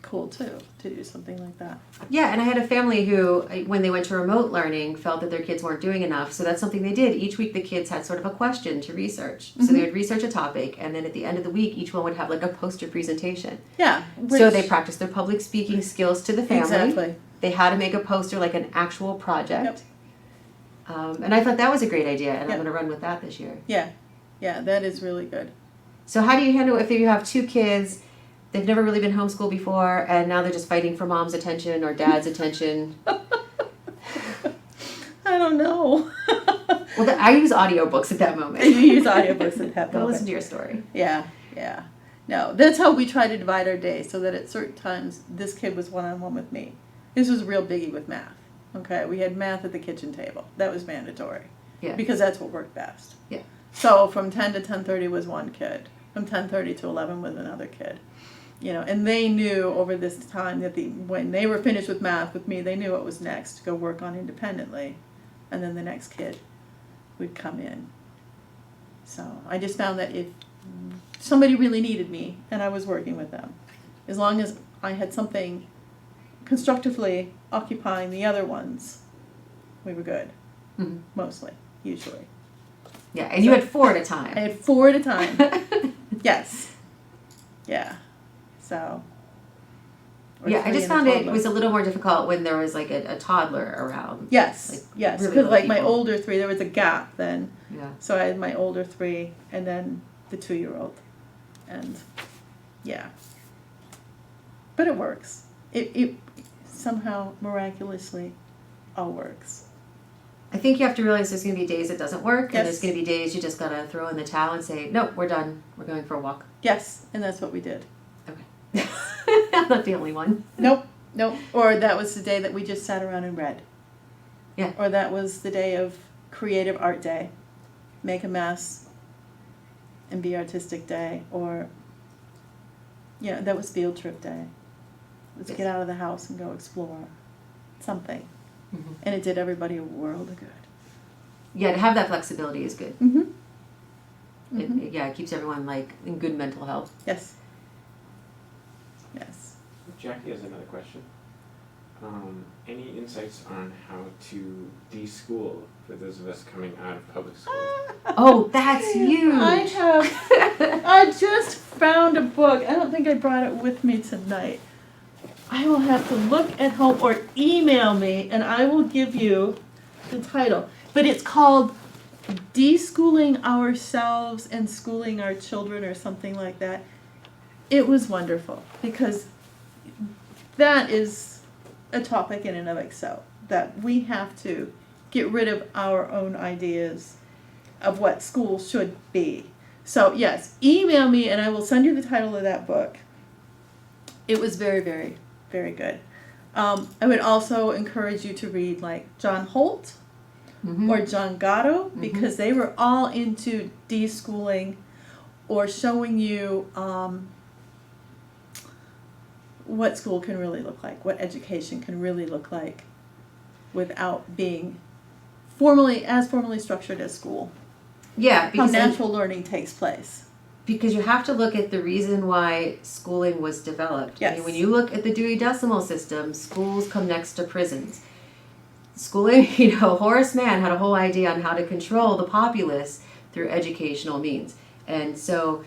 Speaker 2: cool too, to do something like that.
Speaker 1: Yeah, and I had a family who, when they went to remote learning, felt that their kids weren't doing enough. So that's something they did. Each week the kids had sort of a question to research. So they would research a topic, and then at the end of the week, each one would have like a poster presentation.
Speaker 2: Yeah.
Speaker 1: So they practiced their public speaking skills to the family.
Speaker 2: Exactly.
Speaker 1: They had to make a poster like an actual project.
Speaker 2: Yep.
Speaker 1: And I thought that was a great idea, and
Speaker 2: Yep.
Speaker 1: I'm going to run with that this year.
Speaker 2: Yeah. Yeah, that is really good.
Speaker 1: So how do you handle if you have two kids, they've never really been homeschooled before, and now they're just fighting for mom's attention or dad's attention?
Speaker 2: I don't know.
Speaker 1: Well, I use audiobooks at that moment.
Speaker 2: You use audiobooks at that
Speaker 1: Go
Speaker 2: moment.
Speaker 1: listen to your story.
Speaker 2: Yeah, yeah. No, that's how we try to divide our day, so that at certain times this kid was one-on-one with me. This was a real biggie with math. Okay, we had math at the kitchen table. That was mandatory.
Speaker 1: Yeah.
Speaker 2: Because that's what worked best.
Speaker 1: Yeah.
Speaker 2: So from 10 to 10:30 was one kid. From 10:30 to 11 was another kid. And they knew over this time that when they were finished with math with me, they knew what was next to go work on independently, and then the next kid would come in. So I just found that if somebody really needed me and I was working with them, as long as I had something constructively occupying the other ones, we were good.
Speaker 1: Mhm.
Speaker 2: Mostly, usually.
Speaker 1: Yeah, and you had 4 at a time.
Speaker 2: I had 4 at a time. Yes. Yeah. So. Or
Speaker 1: Yeah, I
Speaker 2: 3
Speaker 1: just
Speaker 2: and a
Speaker 1: found it
Speaker 2: toddler.
Speaker 1: was a little more difficult when there was like a toddler around.
Speaker 2: Yes,
Speaker 1: like,
Speaker 2: yes.
Speaker 1: really
Speaker 2: Because
Speaker 1: little
Speaker 2: like my
Speaker 1: people.
Speaker 2: older 3, there was a gap then.
Speaker 1: Yeah.
Speaker 2: So I had my older 3 and then the 2-year-old. And yeah. But it works. It somehow miraculously all works.
Speaker 1: I think you have to realize there's going to be days it doesn't work, and
Speaker 2: Yes.
Speaker 1: there's going to be days you just got to throw in the towel and say, nope, we're done. We're going for a walk.
Speaker 2: Yes, and that's what we did.
Speaker 1: Okay. I'm not the only one.
Speaker 2: Nope. Or that was the day that we just sat around and read.
Speaker 1: Yeah.
Speaker 2: Or that was the day of creative art day. Make a mess and be artistic day. Or, that was field trip day. Let's
Speaker 1: Yes.
Speaker 2: get out of the house and go explore something.
Speaker 1: Mhm.
Speaker 2: And it did everybody a world of good.
Speaker 1: Yeah, to have that flexibility is good.
Speaker 2: Mm-hmm.
Speaker 1: It keeps everyone like in good mental health.
Speaker 2: Yes. Yes.
Speaker 3: Jackie has another question. Any insights on how to de-school for those of us coming out of public school?
Speaker 1: Oh, that's huge.
Speaker 2: I just found a book. I don't think I brought it with me tonight. I will have to look at home or email me and I will give you the title. But it's called Deschooling Ourselves and Schooling Our Children or something like that. It was wonderful because that is a topic in and of itself, that we have to get rid of our own ideas of what school should be. So yes, email me and I will send you the title of that book. It was very, very, very good. I would also encourage you to read like John Holt
Speaker 1: Mhm.
Speaker 2: or John Gatto, because they were all into deschooling or showing you what school can really look like, what education can really look like without being formally structured as school.
Speaker 1: Yeah,
Speaker 2: How
Speaker 1: because
Speaker 2: natural learning takes place.
Speaker 1: because you have to look at the reason why schooling was developed. I mean,
Speaker 2: Yes.
Speaker 1: when you look at the Dewey Decimal System, schools come next to prisons. Schooling, Horace Mann had a whole idea on how to control the populace through educational means. And so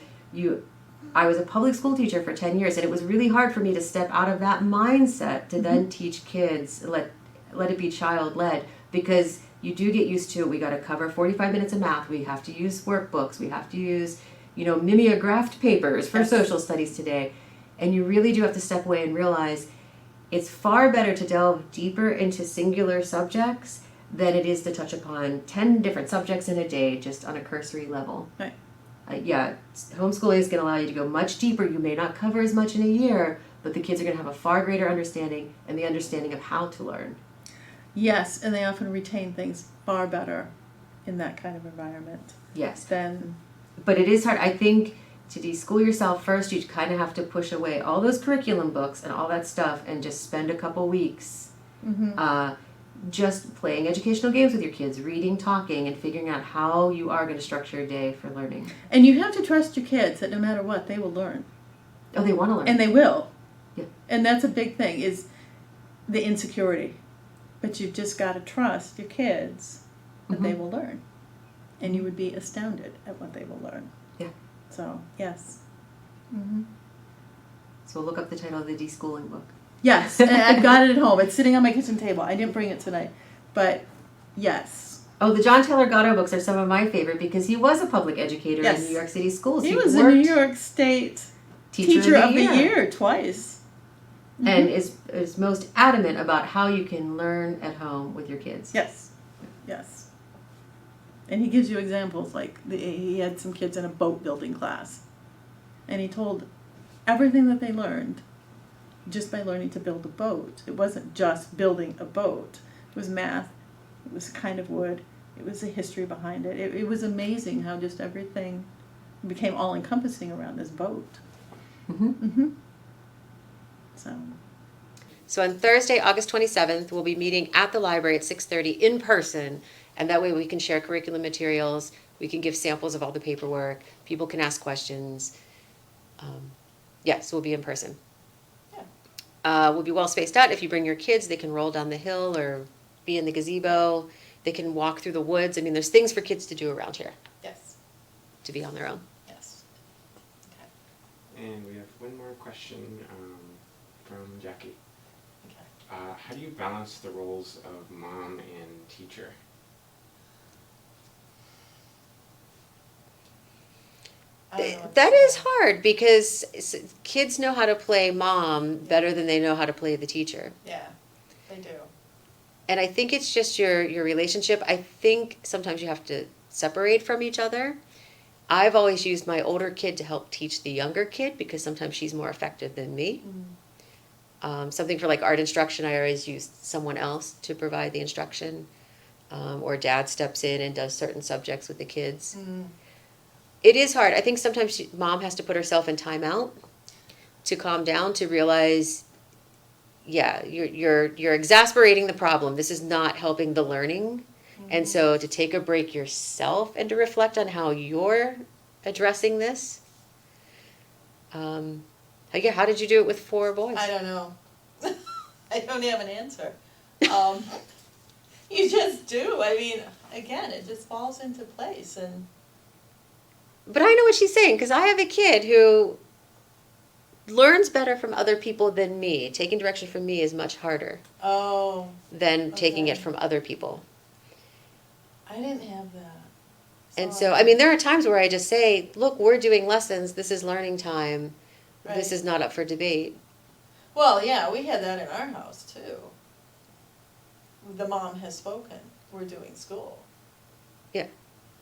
Speaker 1: I was a public school teacher for 10 years, and it was really hard for me to step out of that mindset to then teach kids, let it be child-led, because you do get used to, we got to cover 45 minutes of math, we have to use workbooks, we have to use, mimeographed papers for
Speaker 2: Yes.
Speaker 1: social studies today. And you really do have to step away and realize it's far better to delve deeper into singular subjects than it is to touch upon 10 different subjects in a day just on a cursory level.
Speaker 2: Right.
Speaker 1: Homeschooling is going to allow you to go much deeper. You may not cover as much in a year, but the kids are going to have a far greater understanding and the understanding of how to learn.
Speaker 2: Yes, and they often retain things far better in that kind of environment
Speaker 1: Yes.
Speaker 2: than
Speaker 1: But it is hard. I think to de-school yourself first, you kind of have to push away all those curriculum books and all that stuff and just spend a couple weeks just playing educational games with your kids, reading, talking, and figuring out how you are going to structure your day for learning.
Speaker 2: And you have to trust your kids that no matter what, they will learn.
Speaker 1: Oh, they want to learn.
Speaker 2: And they will.
Speaker 1: Yeah.
Speaker 2: And that's a big thing, is the insecurity. But you've just got to trust your kids that they will learn. And you would be astounded at what they will learn.
Speaker 1: Yeah.
Speaker 2: So, yes.
Speaker 1: So we'll look up the title of the de-schooling book.
Speaker 2: Yes, and I've got it at home. It's sitting on my kitchen table. I didn't bring it tonight. But, yes.
Speaker 1: Oh, the John Taylor Gatto books are some of my favorite because he was a public educator
Speaker 2: Yes.
Speaker 1: in New York City schools.
Speaker 2: He was a
Speaker 1: worked
Speaker 2: New York State Teacher of the Year twice.
Speaker 1: And is most adamant about how you can learn at home with your kids.
Speaker 2: Yes, yes. And he gives you examples, like he had some kids in a boat building class. And he told everything that they learned just by learning to build a boat. It wasn't just building a boat. It was math, it was a kind of wood, it was the history behind it. It was amazing how just everything became all-encompassing around this boat.
Speaker 1: So on Thursday, August 27th, we'll be meeting at the library at 6:30 in person, and that way we can share curriculum materials, we can give samples of all the paperwork, people can ask questions. Yes, we'll be in person. We'll be well spaced out. If you bring your kids, they can roll down the hill or be in the gazebo. They can walk through the woods. I mean, there's things for kids to do around here,
Speaker 2: Yes.
Speaker 1: to be on their own.
Speaker 2: Yes.
Speaker 3: And we have one more question from Jackie.
Speaker 2: Okay.
Speaker 3: How do you balance the roles of mom and teacher?
Speaker 2: I don't know what to
Speaker 1: That
Speaker 2: say.
Speaker 1: is hard because kids know how to play mom better than they know how to play the teacher.
Speaker 2: Yeah, they do.
Speaker 1: And I think it's just your relationship. I think sometimes you have to separate from each other. I've always used my older kid to help teach the younger kid because sometimes she's more effective than me. Something for like art instruction, I always use someone else to provide the instruction. Or dad steps in and does certain subjects with the kids. It is hard. I think sometimes mom has to put herself in timeout to calm down, to realize, yeah, you're exasperating the problem. This is not helping the learning. And so to take a break yourself and to reflect on how you're addressing this. How did you do it with 4 boys?
Speaker 2: I don't know. I don't have an answer. You just do. I mean, again, it just falls into place. And
Speaker 1: But I know what she's saying because I have a kid who learns better from other people than me. Taking direction from me is much harder than taking it from other people.
Speaker 2: I didn't have that.
Speaker 1: And so, I mean, there are times where I just say, look, we're doing lessons. This is learning time.
Speaker 2: Right.
Speaker 1: This is not up for debate.
Speaker 2: Well, yeah, we had that in our house too. The mom has spoken. We're doing school.
Speaker 1: Yeah.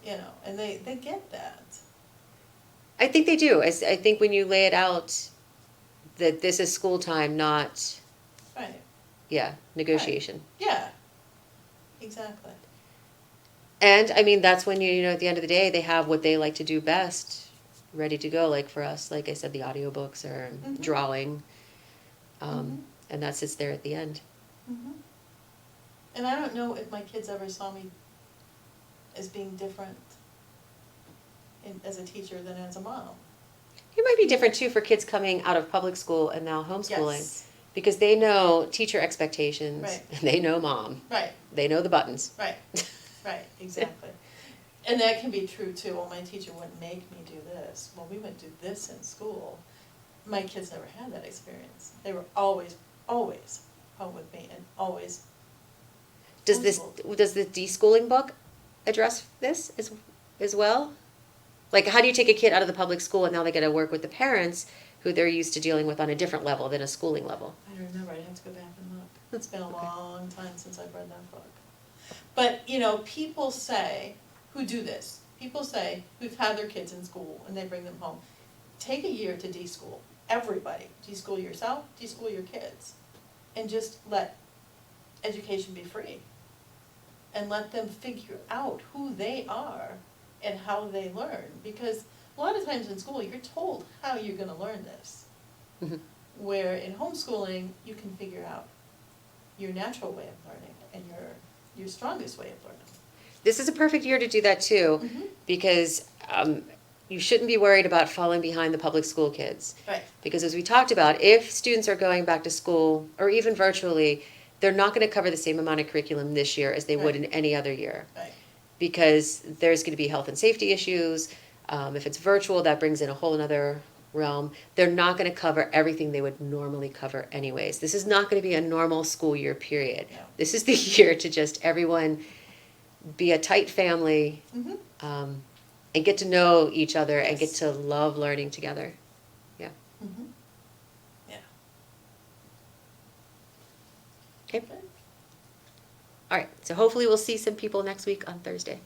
Speaker 2: You know, and they get that.
Speaker 1: I think they do. I think when you lay it out that this is school time, not,
Speaker 2: Right.
Speaker 1: negotiation.
Speaker 2: Yeah. Exactly.
Speaker 1: And, I mean, that's when at the end of the day, they have what they like to do best ready to go. Like for us, like I said, the audiobooks or drawing. And that sits there at the end.
Speaker 2: And I don't know if my kids ever saw me as being different as a teacher than as a mom.
Speaker 1: It might be different, too, for kids coming out of public school and now homeschooling.
Speaker 2: Yes.
Speaker 1: Because they know teacher expectations.
Speaker 2: Right.
Speaker 1: And they know mom.
Speaker 2: Right.
Speaker 1: They know the buttons.
Speaker 2: Right. Right, exactly. And that can be true too. Well, my teacher wouldn't make me do this. Well, we wouldn't do this in school. My kids never had that experience. They were always home with me and always.
Speaker 1: Does the deschooling book address this as well? Like, how do you take a kid out of the public school and now they got to work with the parents who they're used to dealing with on a different level than a schooling level?
Speaker 2: I don't remember. I'd have to go back and look. It's been a long time since I've read that book. But, people say, who do this, people say, who've had their kids in school and they bring them home, take a year to deschool. Everybody. Deschool yourself, deschool your kids. And just let education be free. And let them figure out who they are and how they learn. Because a lot of times in school, you're told how you're going to learn this. Where in homeschooling, you can figure out your natural way of learning and your strongest way of learning.
Speaker 1: This is a perfect year to do that too, because you shouldn't be worried about falling behind the public school kids.
Speaker 2: Right.
Speaker 1: Because as we talked about, if students are going back to school, or even virtually, they're not going to cover the same amount of curriculum this year as they would in any other year.
Speaker 2: Right.
Speaker 1: Because there's going to be health and safety issues. If it's virtual, that brings in a whole other realm. They're not going to cover everything they would normally cover anyways. This is not going to be a normal school year period.
Speaker 2: No.
Speaker 1: This is the year to just everyone be a tight family and get to know each other and get to love learning together. Yeah.
Speaker 2: Yeah.
Speaker 1: Okay. All right. So hopefully we'll see some people next week on Thursday.